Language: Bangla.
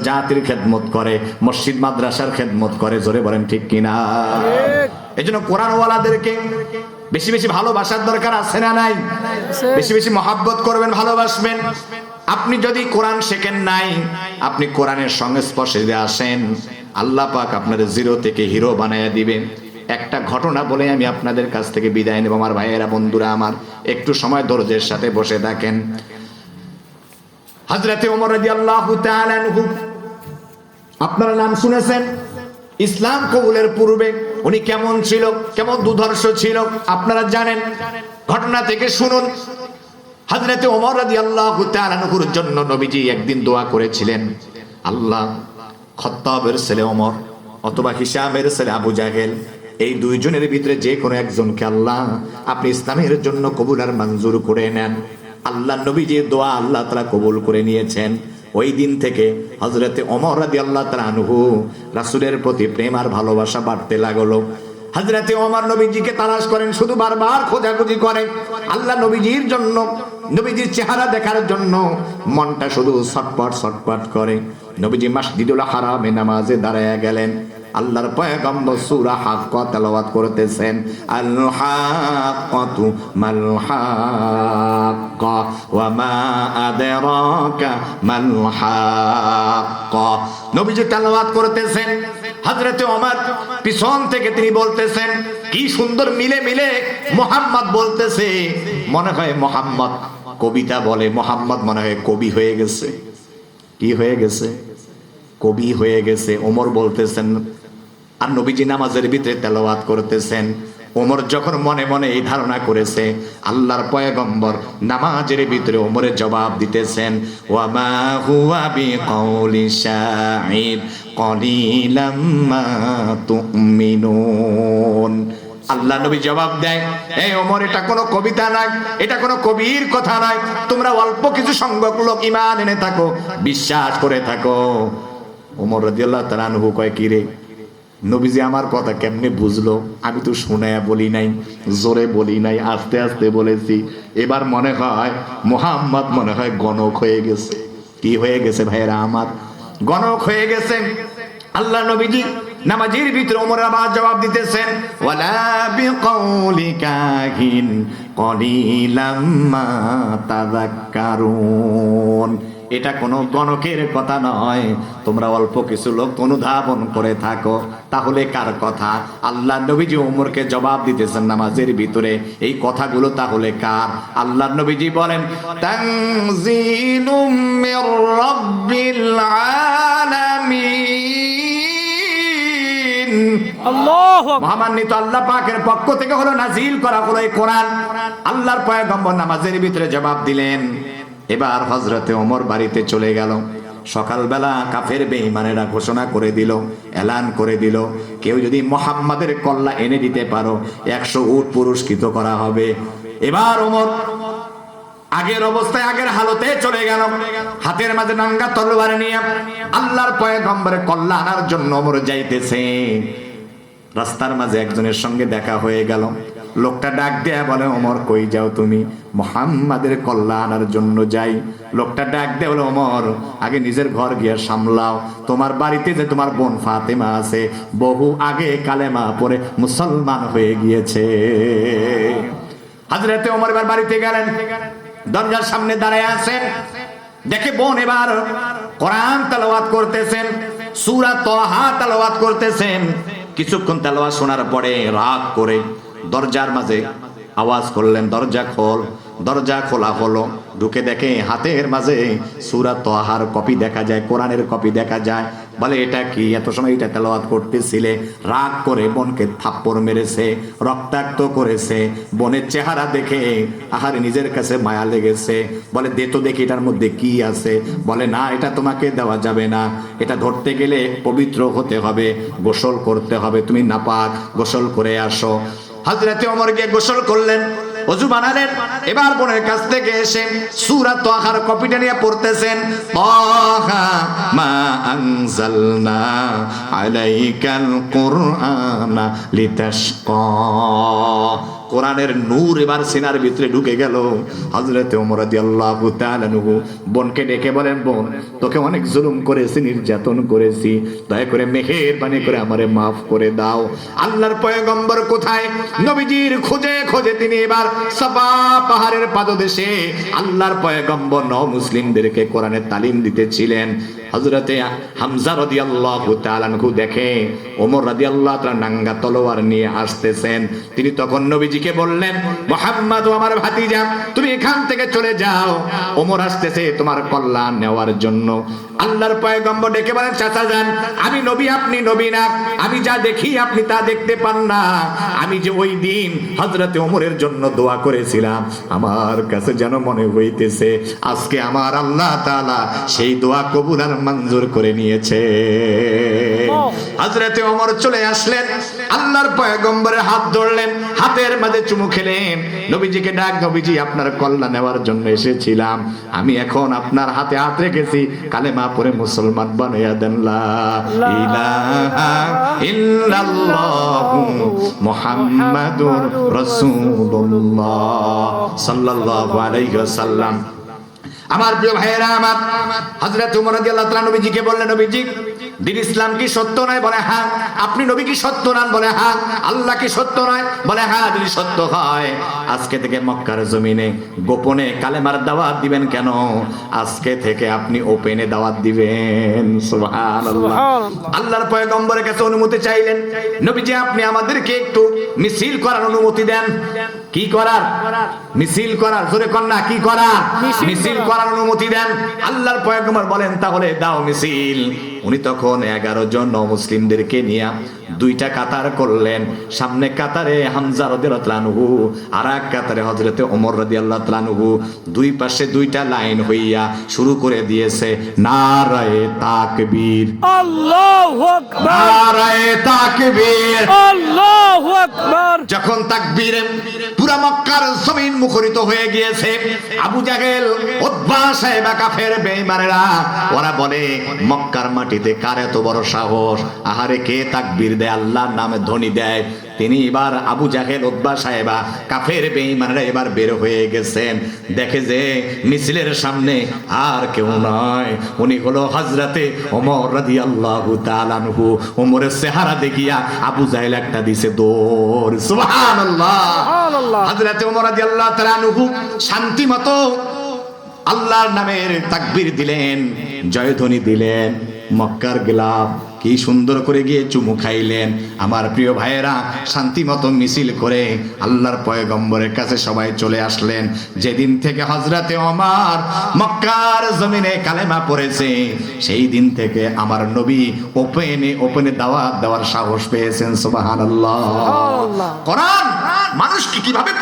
জাতির খেদমত করে, মসজিদ মাদ্রাসার খেদমত করে। জোরে বলেন ঠিক কিনা? এই জন্য কোরআনওয়ালাদেরকে বেশি বেশি ভালোবাসার দরকার আছে না নাই? বেশি বেশি মহাব্বত করবেন, ভালোবাসবেন। আপনি যদি কোরআন শেখেন নাই, আপনি কোরআনের সংস্পর্শে যদি আসেন, আল্লাহ পাক আপনার জিরো থেকে হিরো বানায়া দিবেন। একটা ঘটনা বলে আমি আপনাদের কাছ থেকে বিদায় নেব। আমার ভাইয়েরা, বন্ধুরা আমার, একটু সময় ধৈর্যের সাথে বসে থাকেন। হযরতে ওমর রাদিয়াল্লাহু তাআলা আনহু, আপনারা নাম শুনেছেন। ইসলাম কবুলের পূর্বে উনি কেমন ছিল, কেমন দুর্ধর্ষ ছিল আপনারা জানেন। ঘটনা থেকে শুনুন। হযরতে ওমর রাদিয়াল্লাহু তাআলা আনহুর জন্য নবীজি একদিন দোয়া করেছিলেন, আল্লাহ, খাত্তাবের ছেলে ওমর অথবা হিশামের ছেলে আবু জাহেল, এই দুইজনের ভিতরে যে কোনো একজনকে আল্লাহ আপনি ইসলামের জন্য কবুল আর মঞ্জুর করে নেন। আল্লাহ নবীজির দোয়া আল্লাহ তাআলা কবুল করে নিয়েছেন। ওই দিন থেকে হযরতে ওমর রাদিয়াল্লাহু তাআলা আনহু রাসূলের প্রতি প্রেম আর ভালোবাসা বাড়তে লাগলো। হযরতে ওমর নবীজিকে তালাশ করেন, শুধু বারবার খোঁজাখুঁজি করেন আল্লাহ নবীজির জন্য, নবীজির চেহারা দেখার জন্য মনটা শুধু ছটপট ছটপট করে। নবীজি মসজিদুল হারামে নামাজে দাঁড়ায়া গেলেন। আল্লাহর পয়গম্বর সূরা হাক্কা তেলাওয়াত করতেছেন, আল হাক্কাতু মাল হাক্কা ওয়া মা আদরাকা মাল হাক্কা। নবীজি তেলাওয়াত করতেছেন, হযরতে ওমর পিছন থেকে তিনি বলতেছেন, কি সুন্দর মিলে মিলে মুহাম্মদ বলতেছে, মনে হয় মুহাম্মদ কবিতা বলে, মুহাম্মদ মনে হয় কবি হয়ে গেছে। কি হয়ে গেছে? কবি হয়ে গেছে। ওমর বলতেছেন আর নবীজি নামাজের ভিতরে তেলাওয়াত করতেছেন। ওমর যখন মনে মনে এই ধারণা করেছে, আল্লাহর পয়গম্বর নামাজের ভিতরে ওমরের জবাব দিতেছেন, ওয়া মা হুয়া বিকাউলি শাঈর কলিলাম মা তুমিনুন। আল্লাহ নবী জবাব দেয়, এই ওমর, এটা কোনো কবিতা নয়, এটা কোনো কবির কথা নয়। তোমরা অল্প কিছু সংখ্যক লোক ঈমান এনে থাকো, বিশ্বাস করে থাকো। ওমর রাদিয়াল্লাহু তাআলা আনহু কয়, কি রে নবীজি আমার কথা কেমনে বুঝলো? আমি তো শুনায়া বলি নাই, জোরে বলি নাই, আস্তে আস্তে বলেছি। এবার মনে হয় মুহাম্মদ মনে হয় গণক হয়ে গেছে। কি হয়ে গেছে ভাইয়েরা আমার? গণক হয়ে গেছে। আল্লাহ নবীজি নামাজের ভিতরে ওমরের আবার জবাব দিতেছেন, ওয়ালা বিকাউলি কাহিন কলিলাম মা তাযাক্কারুন। এটা কোনো গণকের কথা নয়, তোমরা অল্প কিছু লোক অনুধাবন করে থাকো। তাহলে কার কথা? আল্লাহ নবীজি ওমরকে জবাব দিতেছেন নামাজের ভিতরে, এই কথাগুলো তাহলে কার? আল্লাহ নবীজি বলেন, তানজিলুম মির রাব্বিল আলামিন। আল্লাহু আকবার। মহামান্বিত আল্লাহ পাকের পক্ষ থেকে হলো নাজিল করা হলো এই কোরআন। আল্লাহর পয়গম্বর নামাজের ভিতরে জবাব দিলেন। এবার হযরতে ওমর বাড়িতে চলে গেল। সকালবেলা কাফের বেঈমানেরা ঘোষণা করে দিল, এলান করে দিল, কেউ যদি মুহাম্মাদের কল্লা এনে দিতে পারো 100 উট পুরস্কৃত করা হবে। এবার ওমর আগের অবস্থায়, আগের হালতে চলে গেল। হাতের মাঝে নাঙ্গা তরবারি নিয়ে আল্লাহর পয়গম্বরের কল্লা আনার জন্য ওমর যাইতেছে। রাস্তার মাঝে একজনের সঙ্গে দেখা হয়ে গেল। লোকটা ডাক দেয়া বলে, ওমর কই যাও তুমি? মুহাম্মাদের কল্লা আনার জন্য যাই। লোকটা ডাক দেয়া বলে, ওমর আগে নিজের ঘর গিয়ে সামলাও। তোমার বাড়িতে যে তোমার বোন ফাতেমা আছে, বহু আগে কালেমা পড়ে মুসলমান হয়ে গিয়েছে। হযরতে ওমর এবার বাড়িতে গেলেন, দরজার সামনে দাঁড়ায় আছেন। দেখে বোন এবার কোরআন তেলাওয়াত করতেছেন, সূরা তাহা তেলাওয়াত করতেছেন। কিছুক্ষণ তেলাওয়াত শোনার পরে রাগ করে দরজার মাঝে আওয়াজ করলেন, দরজা খোল। দরজা খোলা হলো। ঢুকে দেখে হাতের মাঝে সূরা তাহার কপি দেখা যায়, কোরআনের কপি দেখা যায়। বলে, এটা কি? এত সময় এটা তেলাওয়াত করতেছিলে? রাগ করে বোনকে থাপ্পড় মেরেছে, রক্তাক্ত করেছে। বোনের চেহারা দেখে আহারে নিজের কাছে মায়া লেগেছে। বলে, দে তো দেখি এটার মধ্যে কি আছে। বলে, না, এটা তোমাকে দেওয়া যাবে না, এটা ধরতে গেলে পবিত্র হতে হবে, গোসল করতে হবে, তুমি নাপাক, গোসল করে আসো। হযরতে ওমর গিয়ে গোসল করলেন, ওযু বানালেন। এবার বোনের কাছ থেকে এসে সূরা তাহার কপিটা নিয়ে পড়তেছেন, তাহা মা আনজালনা আলাইকাল কুরআনা লিতাশকা। কোরআনের নূর এবার সিনার ভিতরে ঢুকে গেল। হযরতে ওমর রাদিয়াল্লাহু তাআলা আনহু বোনকে ডেকে বলেন, বোন তোকে অনেক জুলুম করেছি, নির্যাতন করেছি, দয়া করে মেহেরবানি করে আমারে মাফ করে দাও। আল্লাহর পয়গম্বর কোথায়? নবীজির খোঁজে খোঁজে তিনি এবার সাফা পাহাড়ের পাদদেশে আল্লাহর পয়গম্বর মুসলিমদেরকে কোরআনের তালিম দিতেছিলেন। হযরতে হামজা রাদিয়াল্লাহু তাআলা আনহু দেখে ওমর রাদিয়াল্লাহু তাআলা নাঙ্গা তলোয়ার নিয়ে আসতেছেন। তিনি তখন নবীজিকে বললেন, মুহাম্মদ আমার ভাতিজা, তুমি এখান থেকে চলে যাও, ওমর আসতেছে তোমার কল্যাণ নেওয়ার জন্য। আল্লাহর পয়গম্বর ডেকে বলেন, চাচা যান, আমি নবী আপনি নবী না, আমি যা দেখি আপনি তা দেখতে পান না। আমি যে ওই দিন হযরতে ওমরের জন্য দোয়া করেছিলাম, আমার কাছে যেন মনে হইতেছে আজকে আমার আল্লাহ তাআলা সেই দোয়া কবুল আর মঞ্জুর করে নিয়েছে। হযরতে ওমর চলে আসলেন, আল্লাহর পয়গম্বরের হাত ধরলেন, হাতের মাঝে চুমু খেলেন। নবীজিকে ডাক, নবীজি আপনার কল্যাণ নেওয়ার জন্য এসেছিলাম, আমি এখন আপনার হাতে হাত রেখেছি, কালেমা পড়ে মুসলমান বানাইয়া দেন। লা ইলাহা ইল্লাল্লাহু মুহাম্মাদুর রাসূলুল্লাহ সাল্লাল্লাহু আলাইহি ওয়াসাল্লাম। আমার প্রিয় ভাইয়েরা আমার, হযরত ওমর রাদিয়াল্লাহু তাআলা নবীজিকে বললেন, নবীজি দিন ইসলাম কি সত্য নয়? বলে হ্যাঁ। আপনি নবী কি সত্য নন? বলে হ্যাঁ। আল্লাহ কি সত্য নয়? বলে হ্যাঁ। যদি সত্য হয় আজকে থেকে মক্কার জমিনে গোপনে কালেমার দাওয়াত দিবেন কেন? আজকে থেকে আপনি ওপেনে দাওয়াত দিবেন। সুবহানাল্লাহ। আল্লাহর পয়গম্বরের কাছে অনুমতি চাইলেন, নবীজি আপনি আমাদেরকে একটু মিছিল করার অনুমতি দেন। কি করার? মিছিল করার। জোরে কন্যা, কি করার? মিছিল করার অনুমতি দেন। আল্লাহর পয়গম্বর বলেন, তাহলে দাও মিছিল। উনি তখন 11 জন মুসলিমদেরকে নিয়ে দুইটা কাতার করলেন। সামনে কাতারে হামজা রাদিয়াল্লাহু তাআলা আনহু, আর এক কাতারে হযরতে ওমর রাদিয়াল্লাহু তাআলা আনহু। দুই পাশে দুইটা লাইন হইয়া শুরু করে দিয়েছে নারায়ে তাকবীর, আল্লাহু আকবার, নারায়ে তাকবীর, আল্লাহু আকবার। যখন তাকবীরে পুরা মক্কার জমিন মুখরিত হয়ে গিয়েছে, আবু জাহেল, উতবা, সাইবা, কাফের বেঈমানেরা ওরা বলে মক্কার মাটিতে কার এত বড় সাহস? আহারে কে তাকবীর দেয়, আল্লাহর নামে ধ্বনি দেয়? তিনি এবার আবু জাহেল, উতবা, সাইবা, কাফের বেঈমানেরা এবার বের হয়ে গেছেন। দেখে যে মিছিলের সামনে আর কেউ নয়, উনি হলো হযরতে ওমর রাদিয়াল্লাহু তাআলা আনহু। ওমরের চেহারা দেখিয়া আবু জাহেল একটা দিছে দৌড়। সুবহানাল্লাহ। হযরতে ওমর রাদিয়াল্লাহু তাআলা আনহু শান্তি মতো আল্লাহর নামের তাকবীর দিলেন, জয়ধ্বনি দিলেন। মক্কার গোলাপ কি সুন্দর করে গিয়ে চুমু খাইলেন। আমার প্রিয় ভাইয়েরা, শান্তি মতো মিছিল করে আল্লাহর পয়গম্বরের কাছে সবাই চলে আসলেন। যেদিন থেকে হযরতে ওমর মক্কার জমিনে কালেমা পড়েছে, সেই দিন থেকে আমার নবী ওপেনে দাওয়াত দেওয়ার সাহস পেয়েছেন। সুবহানাল্লাহ। কোরআন মানুষকে কিভাবে